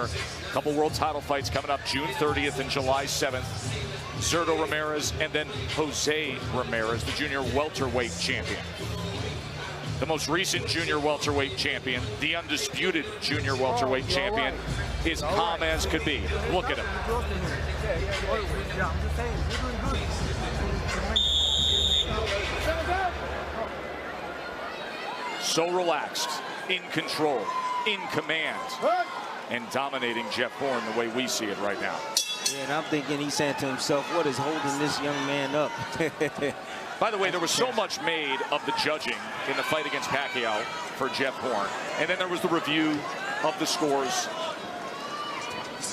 A couple world title fights coming up June 30th and July 7th. Zurdo Ramirez and then Jose Ramirez, the junior welterweight champion. The most recent junior welterweight champion, the undisputed junior welterweight champion, is calm as could be. Look at him. So relaxed, in control, in command, and dominating Jeff Horn the way we see it right now. Yeah, and I'm thinking he's saying to himself, what is holding this young man up? By the way, there was so much made of the judging in the fight against Pacquiao for Jeff Horn. And then there was the review of the scores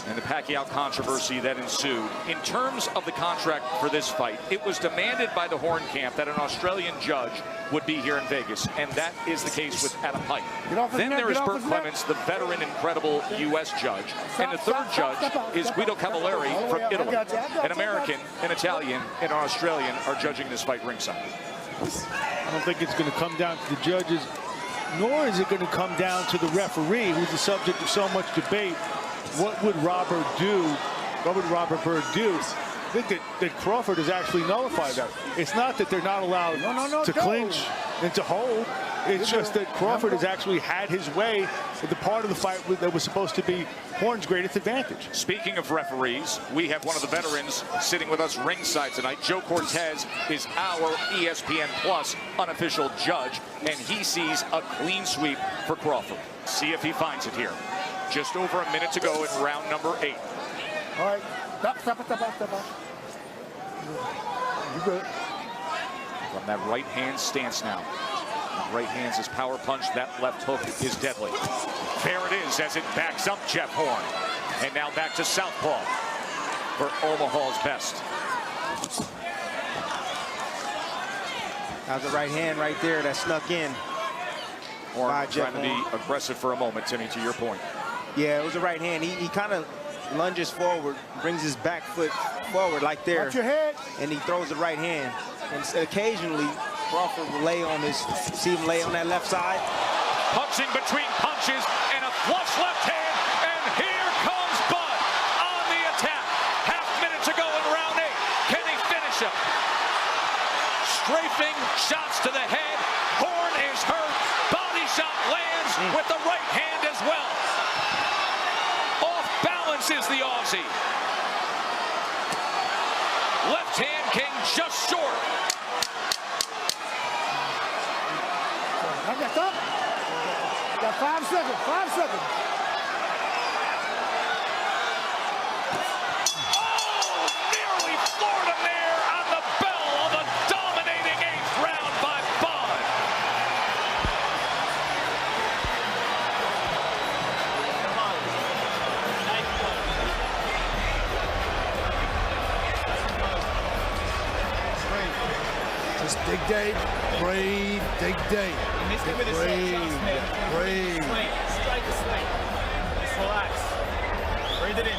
and the Pacquiao controversy that ensued. In terms of the contract for this fight, it was demanded by the Horn camp that an Australian judge would be here in Vegas, and that is the case with Adam Pike. Then there is Burt Clements, the veteran, incredible U.S. judge, and the third judge is Guido Cavalieri from Italy. An American, an Italian, and an Australian are judging this fight ringside. I don't think it's going to come down to the judges, nor is it going to come down to the referee, who's the subject of so much debate. What would Robert do? What would Robert Byrd do? I think that Crawford has actually nullified that. It's not that they're not allowed to clinch and to hold. It's just that Crawford has actually had his way at the part of the fight that was supposed to be Horn's greatest advantage. Speaking of referees, we have one of the veterans sitting with us ringside tonight. Joe Cortez is our ESPN Plus unofficial judge, and he sees a clean sweep for Crawford. See if he finds it here. Just over a minute to go in round number 8. All right. Stop. You good. From that right hand stance now. Right hand's his power punch. That left hook is deadly. There it is as it backs up Jeff Horn. And now back to southpaw for Omaha's best. How's the right hand right there that snuck in? Horn trying to be aggressive for a moment, Timmy, to your point. Yeah, it was the right hand. He kind of lunges forward, brings his back foot forward like there. Watch your head. And he throws the right hand. And occasionally, Crawford will lay on his, see him lay on that left side. Punching between punches and a flush left hand. And here comes Bud on the attack. Half minute to go in round 8. Can he finish him? Strafing shots to the head. Horn is hurt. Body shot lands with the right hand as well. Off balance is the Aussie. Left hand came just short. I got up. Got 5 seconds. 5 seconds. Oh, nearly floored him there on the bell of the dominating 8th round by Bud. Just dig deep. Breathe. Dig deep. Breathe. Straight to sleep. Relax. Breathe it in.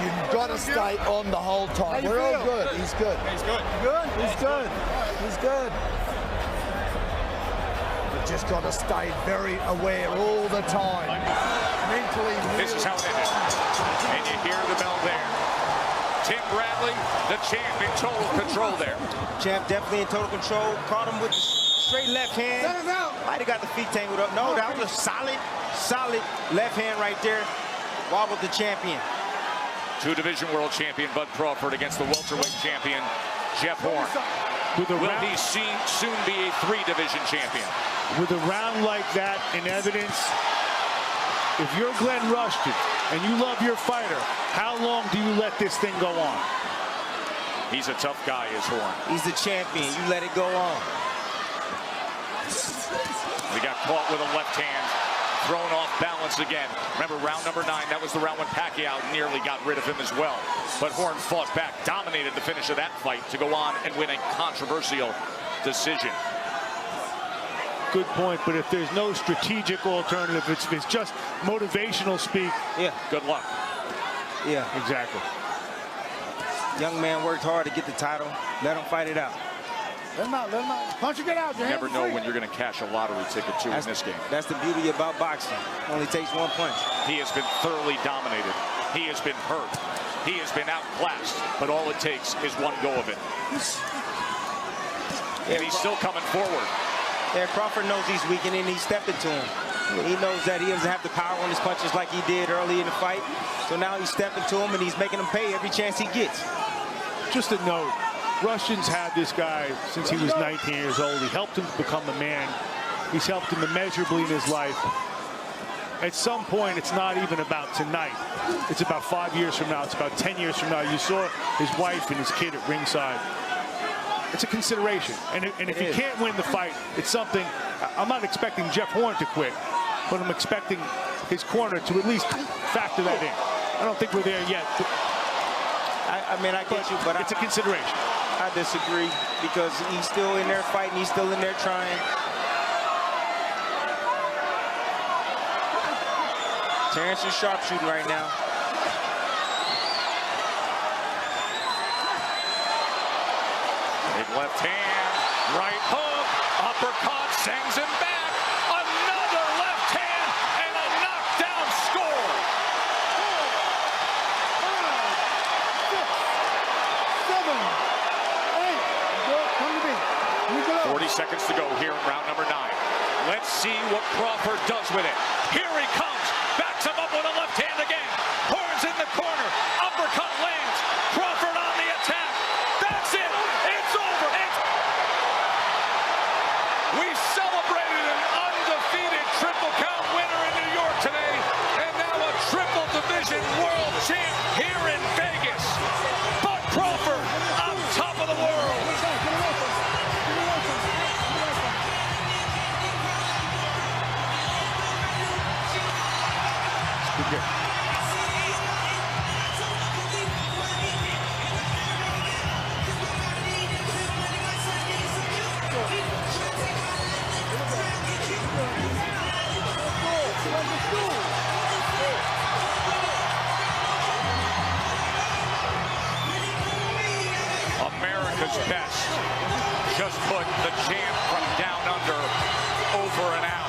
You've got to stay on the whole time. We're all good. He's good. He's good. He's good. You've just got to stay very aware all the time. Mentally. This is how it ended. And you hear the bell there. Tim Bradley, the champ, in total control there. Champ definitely in total control. Caught him with the straight left hand. Might have got the feet tangled up. No, that was a solid left hand right there. Wobbled the champion. Two-division world champion Bud Crawford against the welterweight champion Jeff Horn. Will he soon be a 3-division champion? With a round like that in evidence, if you're Glenn Rushton and you love your fighter, how long do you let this thing go on? He's a tough guy, is Horn. He's the champion. You let it go on. We got caught with a left hand, thrown off balance again. Remember, round number 9, that was the round when Pacquiao nearly got rid of him as well. But Horn fought back, dominated the finish of that fight to go on and win a controversial decision. Good point, but if there's no strategic alternative, it's just motivational speak. Yeah. Good luck. Yeah. Exactly. Young man worked hard to get the title. Let him fight it out. Let him out, let him out. Punch and get out. You never know when you're going to cash a lottery ticket, too, in this game. That's the beauty about boxing. Only takes one punch. He has been thoroughly dominated. He has been hurt. He has been outclassed. But all it takes is one go of it. And he's still coming forward. Yeah, Crawford knows he's weakening. He stepped into him. He knows that he doesn't have the power on his punches like he did early in the fight. So now he's stepping to him, and he's making him pay every chance he gets. Just a note. Russians had this guy since he was 19 years old. He helped him become a man. He's helped him immeasurably in his life. At some point, it's not even about tonight. It's about 5 years from now. It's about 10 years from now. You saw his wife and his kid at ringside. It's a consideration. And if he can't win the fight, it's something. I'm not expecting Jeff Horn to quit, but I'm expecting his corner to at least factor that in. I don't think we're there yet. I mean, I get you, but it's a consideration. I disagree because he's still in there fighting. He's still in there trying. Terrence is sharpshooting right now. Big left hand, right hook, uppercut, sends him back. Another left hand and a knockdown score. 40 seconds to go here in round number 9. Let's see what Crawford does with it. Here he comes, backs him up with a left hand again. Horns in the corner, uppercut lands. Crawford on the attack. That's it. It's over. We celebrated an undefeated triple count winner in New York today, and now a triple division world champ here in Vegas. But Crawford on top of the world. America's best just put the champ from down under over and out.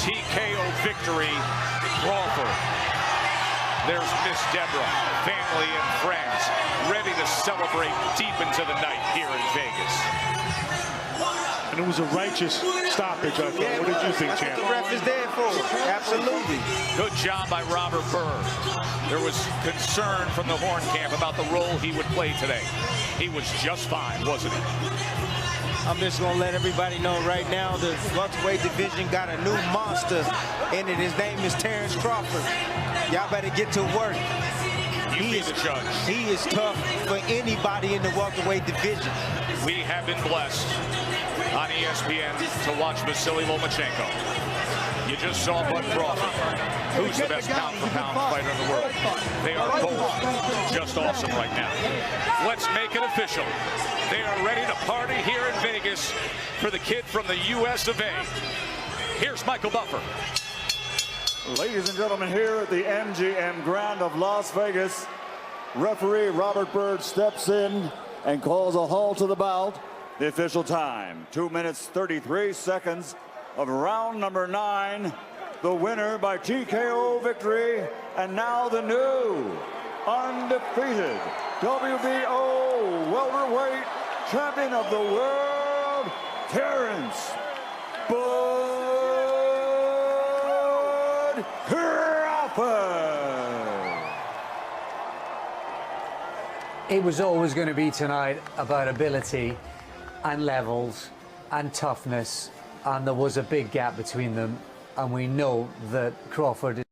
TKO victory, Crawford. There's Miss Deborah, family and friends, ready to celebrate deep into the night here in Vegas. And it was a righteous stoppage, I thought. Yeah, what did you think, champ? The ref is there for it. Absolutely. Good job by Robert Byrd. There was concern from the Horn camp about the role he would play today. He was just fine, wasn't he? I'm just going to let everybody know right now the welterweight division got a new monster in it. His name is Terrence Crawford. Y'all better get to work. You be the judge. He is tough for anybody in the welterweight division. We have been blessed on ESPN to watch Vasily Lomachenko. You just saw Bud Crawford, who's the best pound-for-pound fighter in the world. They are both just awesome right now. Let's make it official. They are ready to party here in Vegas for the kid from the US of A. Here's Michael Buffer. Ladies and gentlemen, here at the MGM Grand of Las Vegas, referee Robert Byrd steps in and calls a halt to the bout. The official time, 2 minutes, 33 seconds of round number 9. The winner by TKO victory, and now the new, undefeated WBO welterweight champion of the world, Terrence Bud Crawford. It was always going to be tonight about ability and levels and toughness, and there was a big gap between them, and we know that Crawford